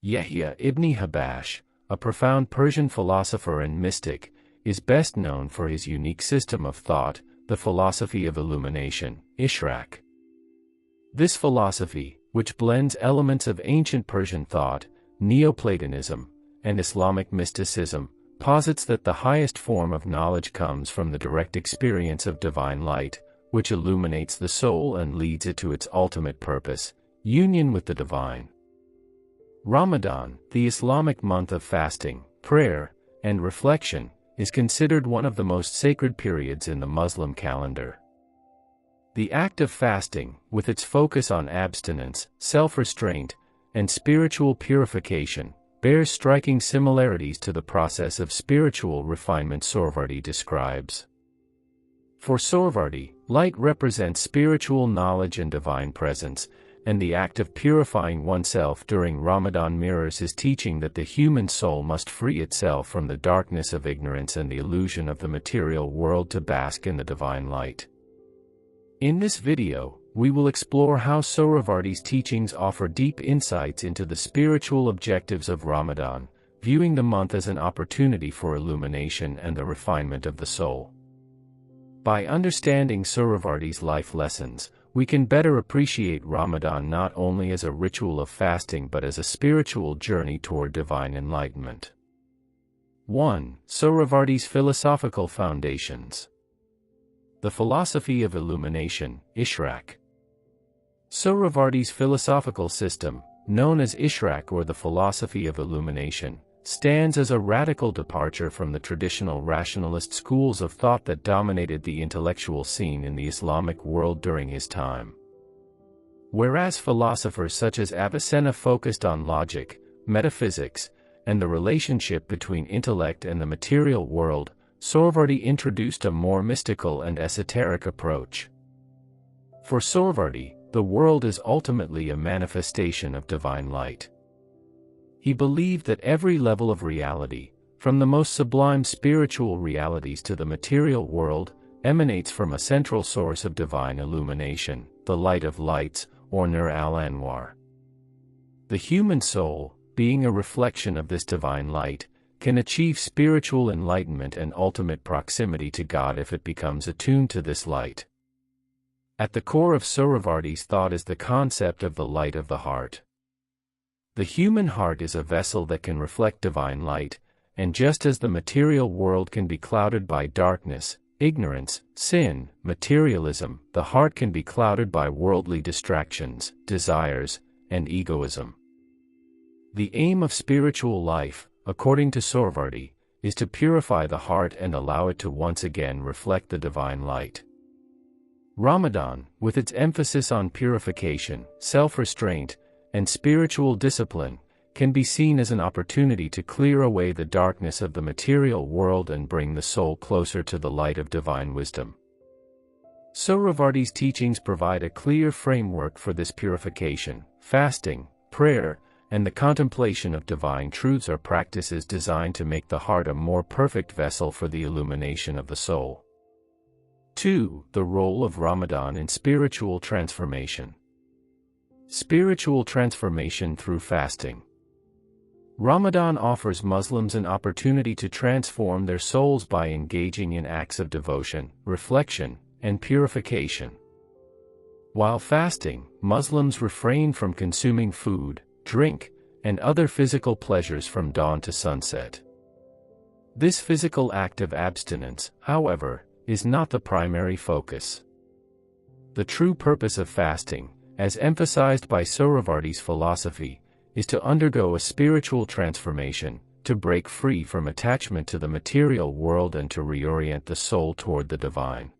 Yahya ibn Habash, a profound Persian philosopher and mystic, is best known for his unique system of thought, the philosophy of illumination, Ishraq. This philosophy, which blends elements of ancient Persian thought, Neoplatonism, and Islamic mysticism, posits that the highest form of knowledge comes from the direct experience of divine light, which illuminates the soul and leads it to its ultimate purpose, union with the divine. Ramadan, the Islamic month of fasting, prayer, and reflection, is considered one of the most sacred periods in the Muslim calendar. The act of fasting, with its focus on abstinence, self-restraint, and spiritual purification, bears striking similarities to the process of spiritual refinement Sohrevardi describes. For Sohrevardi, light represents spiritual knowledge and divine presence, and the act of purifying oneself during Ramadan mirrors his teaching that the human soul must free itself from the darkness of ignorance and the illusion of the material world to bask in the divine light. In this video, we will explore how Sohrevardi's teachings offer deep insights into the spiritual objectives of Ramadan, viewing the month as an opportunity for illumination and the refinement of the soul. By understanding Sohrevardi's life lessons, we can better appreciate Ramadan not only as a ritual of fasting but as a spiritual journey toward divine enlightenment. 1. Sohrevardi's philosophical foundations. The philosophy of illumination, Ishraq. Sohrevardi's philosophical system, known as Ishraq or the philosophy of illumination, stands as a radical departure from the traditional rationalist schools of thought that dominated the intellectual scene in the Islamic world during his time. Whereas philosophers such as Avicenna focused on logic, metaphysics, and the relationship between intellect and the material world, Sohrevardi introduced a more mystical and esoteric approach. For Sohrevardi, the world is ultimately a manifestation of divine light. He believed that every level of reality, from the most sublime spiritual realities to the material world, emanates from a central source of divine illumination, the light of lights, or Nur al-Anwar. The human soul, being a reflection of this divine light, can achieve spiritual enlightenment and ultimate proximity to God if it becomes attuned to this light. At the core of Sohrevardi's thought is the concept of the light of the heart. The human heart is a vessel that can reflect divine light, and just as the material world can be clouded by darkness, ignorance, sin, materialism, the heart can be clouded by worldly distractions, desires, and egoism. The aim of spiritual life, according to Sohrevardi, is to purify the heart and allow it to once again reflect the divine light. Ramadan, with its emphasis on purification, self-restraint, and spiritual discipline, can be seen as an opportunity to clear away the darkness of the material world and bring the soul closer to the light of divine wisdom. Sohrevardi's teachings provide a clear framework for this purification. Fasting, prayer, and the contemplation of divine truths are practices designed to make the heart a more perfect vessel for the illumination of the soul. 2. The role of Ramadan in spiritual transformation. Spiritual transformation through fasting. Ramadan offers Muslims an opportunity to transform their souls by engaging in acts of devotion, reflection, and purification. While fasting, Muslims refrain from consuming food, drink, and other physical pleasures from dawn to sunset. This physical act of abstinence, however, is not the primary focus. The true purpose of fasting, as emphasized by Sohrevardi's philosophy, is to undergo a spiritual transformation, to break free from attachment to the material world and to reorient the soul toward the divine.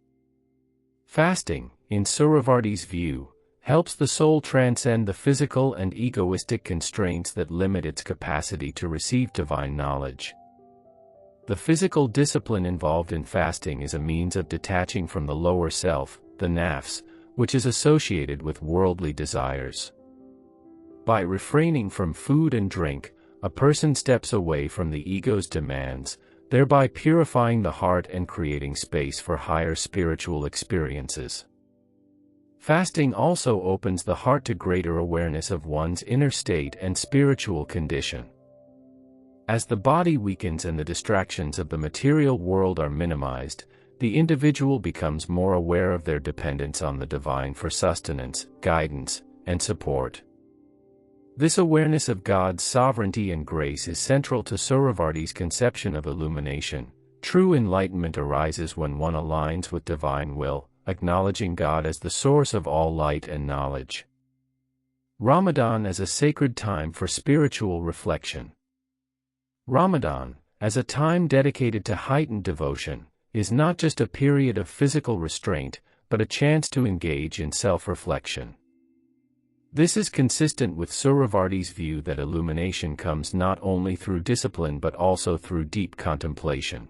Fasting, in Sohrevardi's view, helps the soul transcend the physical and egoistic constraints that limit its capacity to receive divine knowledge. The physical discipline involved in fasting is a means of detaching from the lower self, the nafs, which is associated with worldly desires. By refraining from food and drink, a person steps away from the ego's demands, thereby purifying the heart and creating space for higher spiritual experiences. Fasting also opens the heart to greater awareness of one's inner state and spiritual condition. As the body weakens and the distractions of the material world are minimized, the individual becomes more aware of their dependence on the divine for sustenance, guidance, and support. This awareness of God's sovereignty and grace is central to Sohrawardi's conception of illumination. True enlightenment arises when one aligns with divine will, acknowledging God as the source of all light and knowledge. Ramadan as a sacred time for spiritual reflection. Ramadan, as a time dedicated to heightened devotion, is not just a period of physical restraint, but a chance to engage in self-reflection. This is consistent with Suhrawardi's view that illumination comes not only through discipline but also through deep contemplation.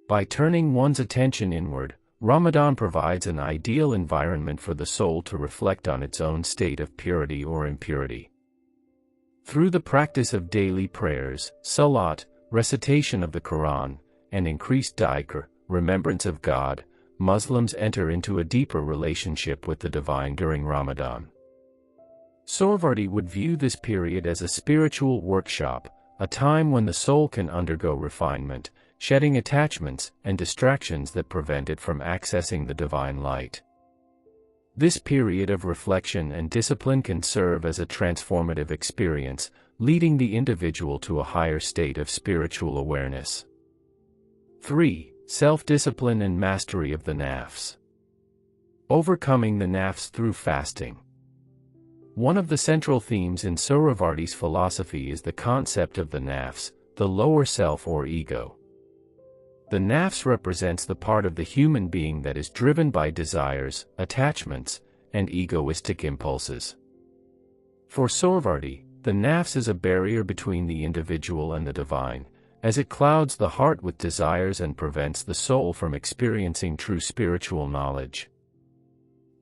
By turning one's attention inward, Ramadan provides an ideal environment for the soul to reflect on its own state of purity or impurity. Through the practice of daily prayers, salat, recitation of the Quran, and increased dhikr, remembrance of God, Muslims enter into a deeper relationship with the divine during Ramadan. Sohrawardi would view this period as a spiritual workshop, a time when the soul can undergo refinement, shedding attachments and distractions that prevent it from accessing the divine light. This period of reflection and discipline can serve as a transformative experience, leading the individual to a higher state of spiritual awareness. 3. Self-discipline and mastery of the nafs. Overcoming the nafs through fasting. One of the central themes in Sohrawardi's philosophy is the concept of the nafs, the lower self or ego. The nafs represents the part of the human being that is driven by desires, attachments, and egoistic impulses. For Sohrawardi, the nafs is a barrier between the individual and the divine, as it clouds the heart with desires and prevents the soul from experiencing true spiritual knowledge.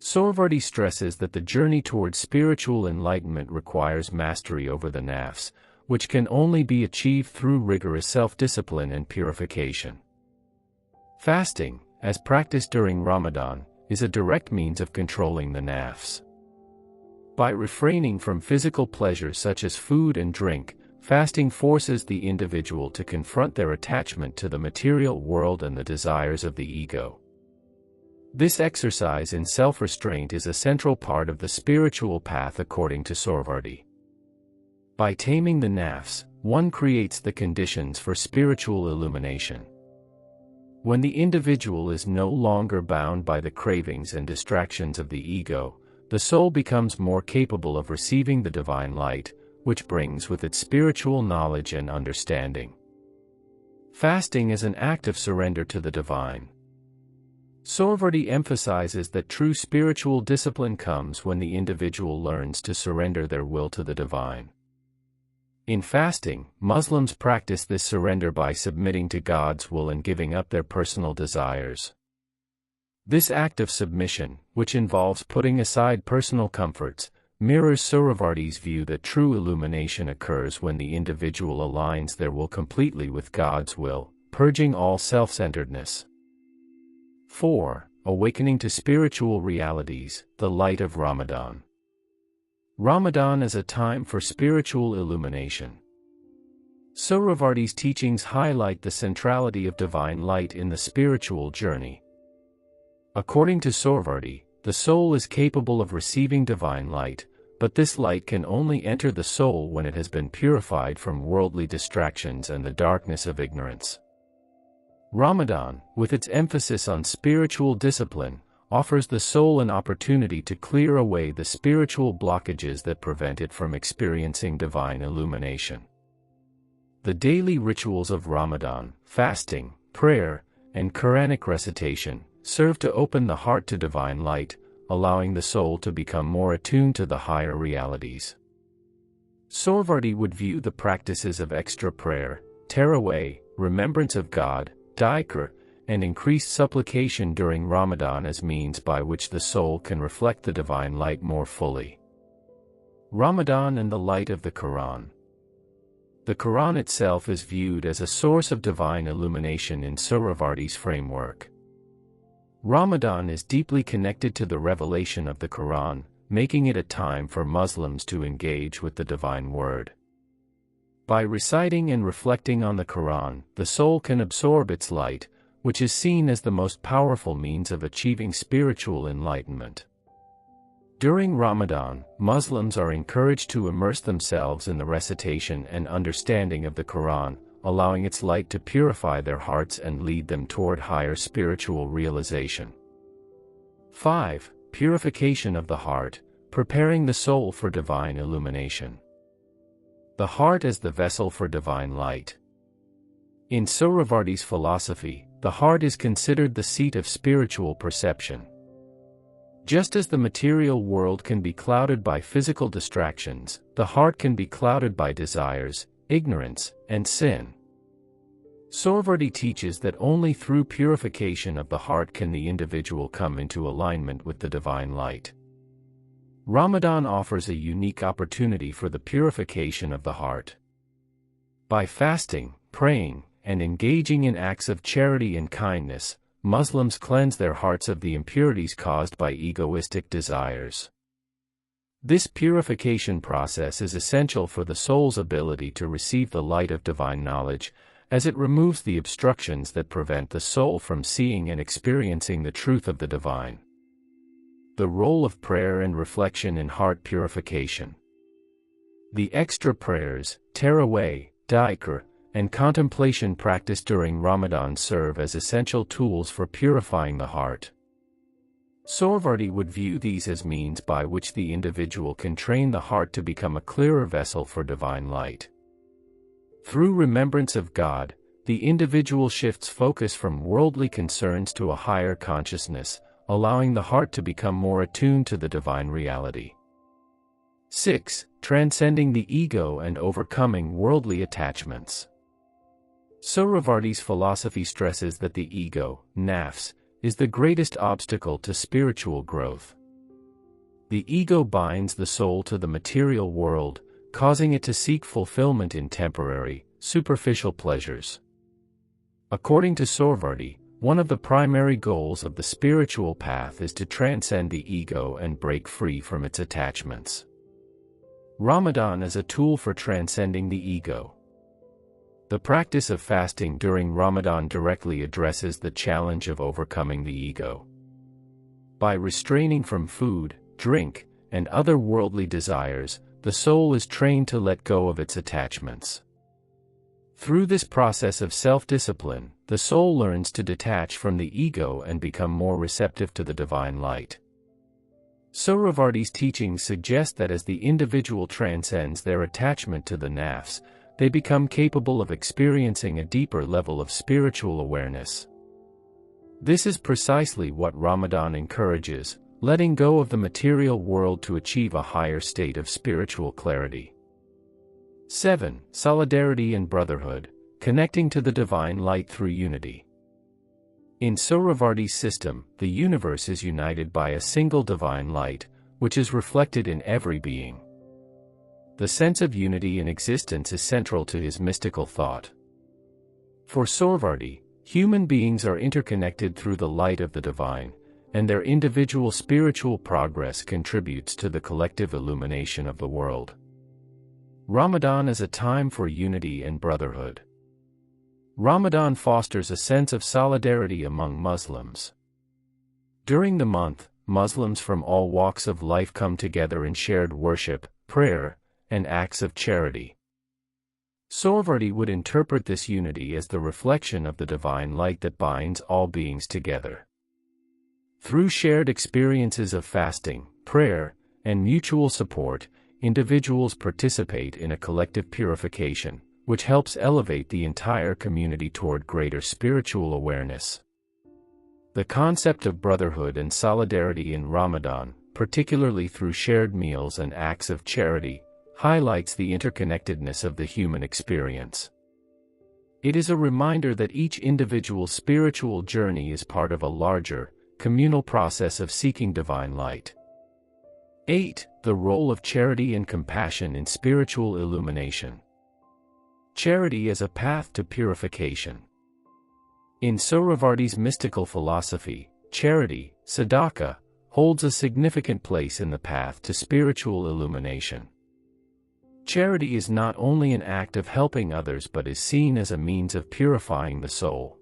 Sohrawardi stresses that the journey towards spiritual enlightenment requires mastery over the nafs, which can only be achieved through rigorous self-discipline and purification. Fasting, as practiced during Ramadan, is a direct means of controlling the nafs. By refraining from physical pleasures such as food and drink, fasting forces the individual to confront their attachment to the material world and the desires of the ego. This exercise in self-restraint is a central part of the spiritual path according to Sohrawardi. By taming the nafs, one creates the conditions for spiritual illumination. When the individual is no longer bound by the cravings and distractions of the ego, the soul becomes more capable of receiving the divine light, which brings with it spiritual knowledge and understanding. Fasting is an act of surrender to the divine. Sohrawardi emphasizes that true spiritual discipline comes when the individual learns to surrender their will to the divine. In fasting, Muslims practice this surrender by submitting to God's will and giving up their personal desires. This act of submission, which involves putting aside personal comforts, mirrors Sohrawardi's view that true illumination occurs when the individual aligns their will completely with God's will, purging all self-centeredness. 4. Awakening to spiritual realities, the light of Ramadan. Ramadan is a time for spiritual illumination. Sohrawardi's teachings highlight the centrality of divine light in the spiritual journey. According to Sohrawardi, the soul is capable of receiving divine light, but this light can only enter the soul when it has been purified from worldly distractions and the darkness of ignorance. Ramadan, with its emphasis on spiritual discipline, offers the soul an opportunity to clear away the spiritual blockages that prevent it from experiencing divine illumination. The daily rituals of Ramadan, fasting, prayer, and Quranic recitation, serve to open the heart to divine light, allowing the soul to become more attuned to the higher realities. Sohrawardi would view the practices of extra prayer, tarawih, remembrance of God, dhikr, and increased supplication during Ramadan as means by which the soul can reflect the divine light more fully. Ramadan and the light of the Quran. The Quran itself is viewed as a source of divine illumination in Sohrawardi's framework. Ramadan is deeply connected to the revelation of the Quran, making it a time for Muslims to engage with the divine word. By reciting and reflecting on the Quran, the soul can absorb its light, which is seen as the most powerful means of achieving spiritual enlightenment. During Ramadan, Muslims are encouraged to immerse themselves in the recitation and understanding of the Quran, allowing its light to purify their hearts and lead them toward higher spiritual realization. 5. Purification of the heart, preparing the soul for divine illumination. The heart as the vessel for divine light. In Sohrawardi's philosophy, the heart is considered the seat of spiritual perception. Just as the material world can be clouded by physical distractions, the heart can be clouded by desires, ignorance, and sin. Sohrawardi teaches that only through purification of the heart can the individual come into alignment with the divine light. Ramadan offers a unique opportunity for the purification of the heart. By fasting, praying, and engaging in acts of charity and kindness, Muslims cleanse their hearts of the impurities caused by egoistic desires. This purification process is essential for the soul's ability to receive the light of divine knowledge, as it removes the obstructions that prevent the soul from seeing and experiencing the truth of the divine. The role of prayer and reflection in heart purification. The extra prayers, tarawih, dhikr, and contemplation practiced during Ramadan serve as essential tools for purifying the heart. Sohrawardi would view these as means by which the individual can train the heart to become a clearer vessel for divine light. Through remembrance of God, the individual shifts focus from worldly concerns to a higher consciousness, allowing the heart to become more attuned to the divine reality. 6. Transcending the ego and overcoming worldly attachments. Sohrawardi's philosophy stresses that the ego, nafs, is the greatest obstacle to spiritual growth. The ego binds the soul to the material world, causing it to seek fulfillment in temporary, superficial pleasures. According to Sohrawardi, one of the primary goals of the spiritual path is to transcend the ego and break free from its attachments. Ramadan is a tool for transcending the ego. The practice of fasting during Ramadan directly addresses the challenge of overcoming the ego. By restraining from food, drink, and other worldly desires, the soul is trained to let go of its attachments. Through this process of self-discipline, the soul learns to detach from the ego and become more receptive to the divine light. Sohrawardi's teachings suggest that as the individual transcends their attachment to the nafs, they become capable of experiencing a deeper level of spiritual awareness. This is precisely what Ramadan encourages, letting go of the material world to achieve a higher state of spiritual clarity. 7. Solidarity and brotherhood, connecting to the divine light through unity. In Sohrawardi's system, the universe is united by a single divine light, which is reflected in every being. The sense of unity in existence is central to his mystical thought. For Sohrawardi, human beings are interconnected through the light of the divine, and their individual spiritual progress contributes to the collective illumination of the world. Ramadan is a time for unity and brotherhood. Ramadan fosters a sense of solidarity among Muslims. During the month, Muslims from all walks of life come together in shared worship, prayer, and acts of charity. Sohrawardi would interpret this unity as the reflection of the divine light that binds all beings together. Through shared experiences of fasting, prayer, and mutual support, individuals participate in a collective purification, which helps elevate the entire community toward greater spiritual awareness. The concept of brotherhood and solidarity in Ramadan, particularly through shared meals and acts of charity, highlights the interconnectedness of the human experience. It is a reminder that each individual's spiritual journey is part of a larger, communal process of seeking divine light. 8. The role of charity and compassion in spiritual illumination. Charity as a path to purification. In Sohrawardi's mystical philosophy, charity, sadaqah, holds a significant place in the path to spiritual illumination. Charity is not only an act of helping others but is seen as a means of purifying the soul.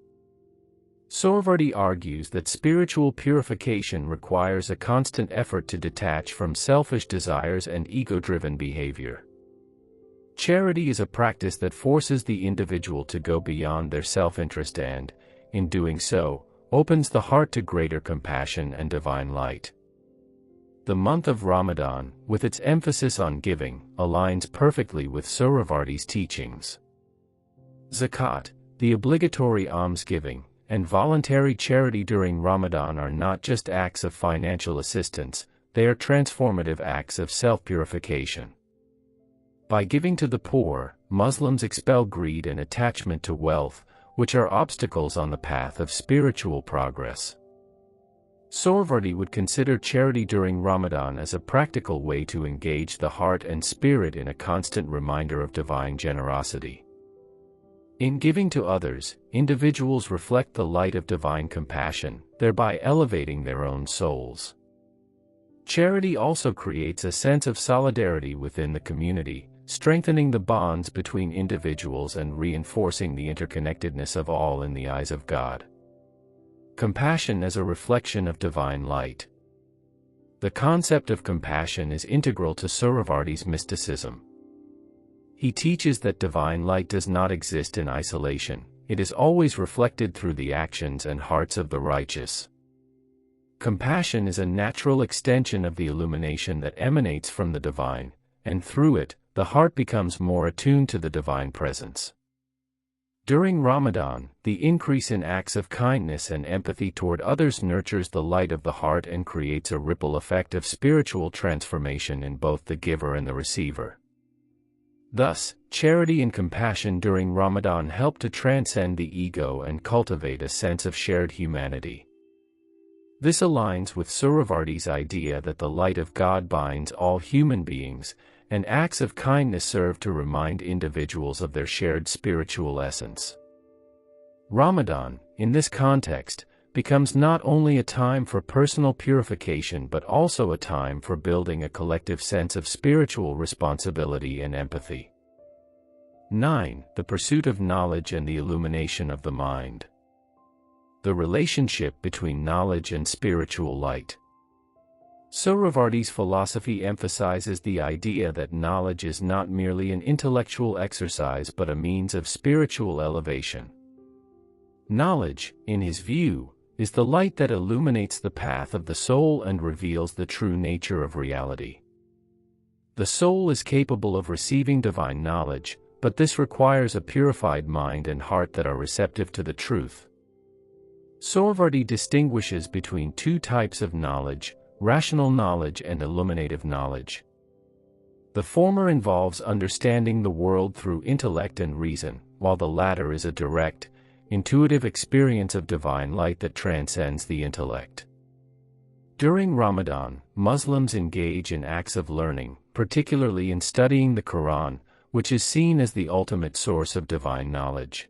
Sohrawardi argues that spiritual purification requires a constant effort to detach from selfish desires and ego-driven behavior. Charity is a practice that forces the individual to go beyond their self-interest and, in doing so, opens the heart to greater compassion and divine light. The month of Ramadan, with its emphasis on giving, aligns perfectly with Sohrawardi's teachings. Zakat, the obligatory almsgiving, and voluntary charity during Ramadan are not just acts of financial assistance, they are transformative acts of self-purification. By giving to the poor, Muslims expel greed and attachment to wealth, which are obstacles on the path of spiritual progress. Sohrawardi would consider charity during Ramadan as a practical way to engage the heart and spirit in a constant reminder of divine generosity. In giving to others, individuals reflect the light of divine compassion, thereby elevating their own souls. Charity also creates a sense of solidarity within the community, strengthening the bonds between individuals and reinforcing the interconnectedness of all in the eyes of God. Compassion as a reflection of divine light. The concept of compassion is integral to Sohrawardi's mysticism. He teaches that divine light does not exist in isolation, it is always reflected through the actions and hearts of the righteous. Compassion is a natural extension of the illumination that emanates from the divine, and through it, the heart becomes more attuned to the divine presence. During Ramadan, the increase in acts of kindness and empathy toward others nurtures the light of the heart and creates a ripple effect of spiritual transformation in both the giver and the receiver. Thus, charity and compassion during Ramadan help to transcend the ego and cultivate a sense of shared humanity. This aligns with Sohrawardi's idea that the light of God binds all human beings, and acts of kindness serve to remind individuals of their shared spiritual essence. Ramadan, in this context, becomes not only a time for personal purification but also a time for building a collective sense of spiritual responsibility and empathy. 9. The pursuit of knowledge and the illumination of the mind. The relationship between knowledge and spiritual light. Sohrawardi's philosophy emphasizes the idea that knowledge is not merely an intellectual exercise but a means of spiritual elevation. Knowledge, in his view, is the light that illuminates the path of the soul and reveals the true nature of reality. The soul is capable of receiving divine knowledge, but this requires a purified mind and heart that are receptive to the truth. Sohrawardi distinguishes between two types of knowledge: rational knowledge and illuminative knowledge. The former involves understanding the world through intellect and reason, while the latter is a direct, intuitive experience of divine light that transcends the intellect. During Ramadan, Muslims engage in acts of learning, particularly in studying the Quran, which is seen as the ultimate source of divine knowledge.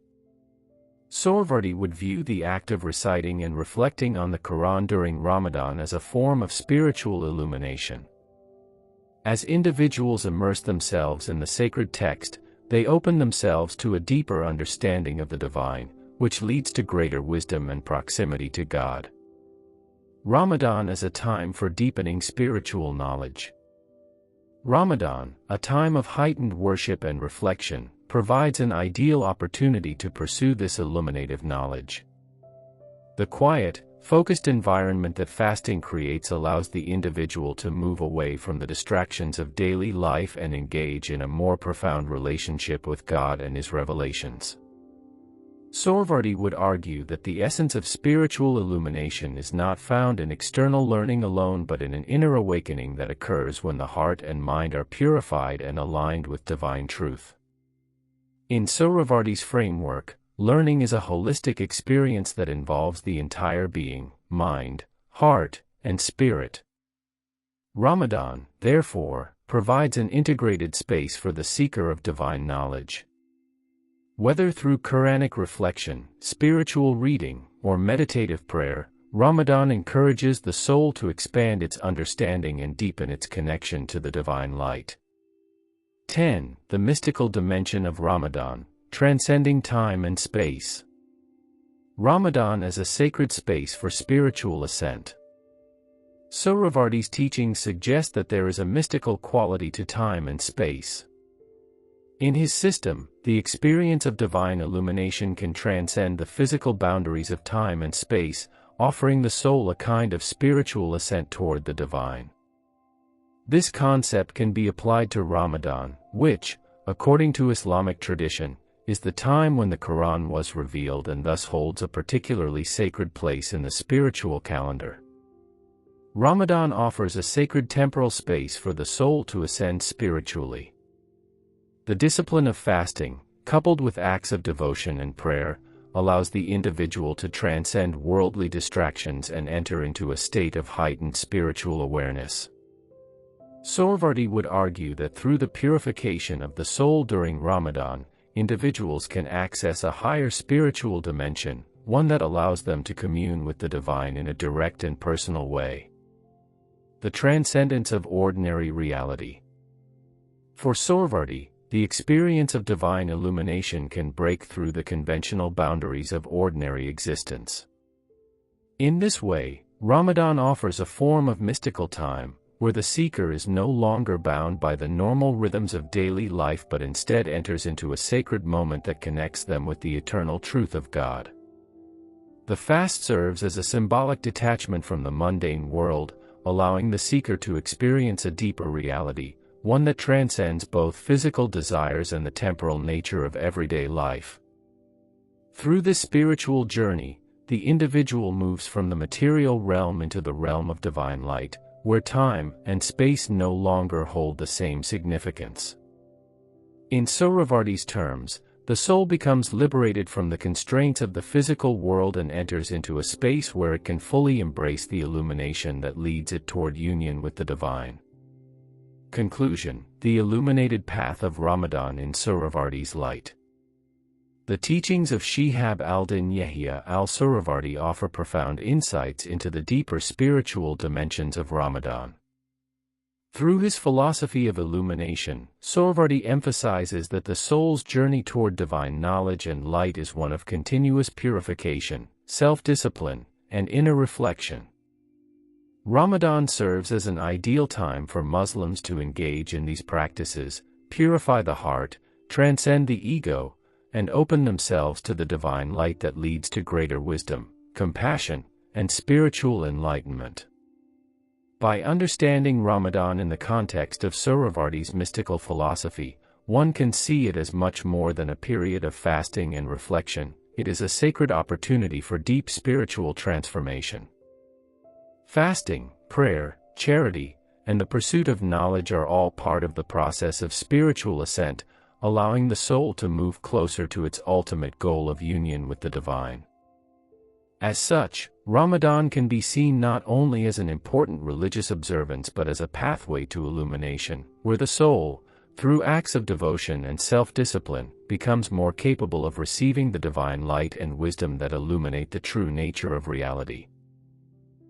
Sohrawardi would view the act of reciting and reflecting on the Quran during Ramadan as a form of spiritual illumination. As individuals immerse themselves in the sacred text, they open themselves to a deeper understanding of the divine, which leads to greater wisdom and proximity to God. Ramadan is a time for deepening spiritual knowledge. Ramadan, a time of heightened worship and reflection, provides an ideal opportunity to pursue this illuminative knowledge. The quiet, focused environment that fasting creates allows the individual to move away from the distractions of daily life and engage in a more profound relationship with God and His revelations. Sohrawardi would argue that the essence of spiritual illumination is not found in external learning alone but in an inner awakening that occurs when the heart and mind are purified and aligned with divine truth. In Sohrawardi's framework, learning is a holistic experience that involves the entire being, mind, heart, and spirit. Ramadan, therefore, provides an integrated space for the seeker of divine knowledge. Whether through Quranic reflection, spiritual reading, or meditative prayer, Ramadan encourages the soul to expand its understanding and deepen its connection to the divine light. 10. The mystical dimension of Ramadan, transcending time and space. Ramadan as a sacred space for spiritual ascent. Sohrawardi's teachings suggest that there is a mystical quality to time and space. In his system, the experience of divine illumination can transcend the physical boundaries of time and space, offering the soul a kind of spiritual ascent toward the divine. This concept can be applied to Ramadan, which, according to Islamic tradition, is the time when the Quran was revealed and thus holds a particularly sacred place in the spiritual calendar. Ramadan offers a sacred temporal space for the soul to ascend spiritually. The discipline of fasting, coupled with acts of devotion and prayer, allows the individual to transcend worldly distractions and enter into a state of heightened spiritual awareness. Sohrawardi would argue that through the purification of the soul during Ramadan, individuals can access a higher spiritual dimension, one that allows them to commune with the divine in a direct and personal way. The transcendence of ordinary reality. For Sohrawardi, the experience of divine illumination can break through the conventional boundaries of ordinary existence. In this way, Ramadan offers a form of mystical time, where the seeker is no longer bound by the normal rhythms of daily life but instead enters into a sacred moment that connects them with the eternal truth of God. The fast serves as a symbolic detachment from the mundane world, allowing the seeker to experience a deeper reality, one that transcends both physical desires and the temporal nature of everyday life. Through this spiritual journey, the individual moves from the material realm into the realm of divine light, where time and space no longer hold the same significance. In Sohrawardi's terms, the soul becomes liberated from the constraints of the physical world and enters into a space where it can fully embrace the illumination that leads it toward union with the divine. Conclusion: the illuminated path of Ramadan in Sohrawardi's light. The teachings of Shihab al-Din Yahya al-Suhrawardi offer profound insights into the deeper spiritual dimensions of Ramadan. Through his philosophy of illumination, Sohrawardi emphasizes that the soul's journey toward divine knowledge and light is one of continuous purification, self-discipline, and inner reflection. Ramadan serves as an ideal time for Muslims to engage in these practices, purify the heart, transcend the ego, and open themselves to the divine light that leads to greater wisdom, compassion, and spiritual enlightenment. By understanding Ramadan in the context of Sohrawardi's mystical philosophy, one can see it as much more than a period of fasting and reflection. It is a sacred opportunity for deep spiritual transformation. Fasting, prayer, charity, and the pursuit of knowledge are all part of the process of spiritual ascent, allowing the soul to move closer to its ultimate goal of union with the divine. As such, Ramadan can be seen not only as an important religious observance but as a pathway to illumination, where the soul, through acts of devotion and self-discipline, becomes more capable of receiving the divine light and wisdom that illuminate the true nature of reality.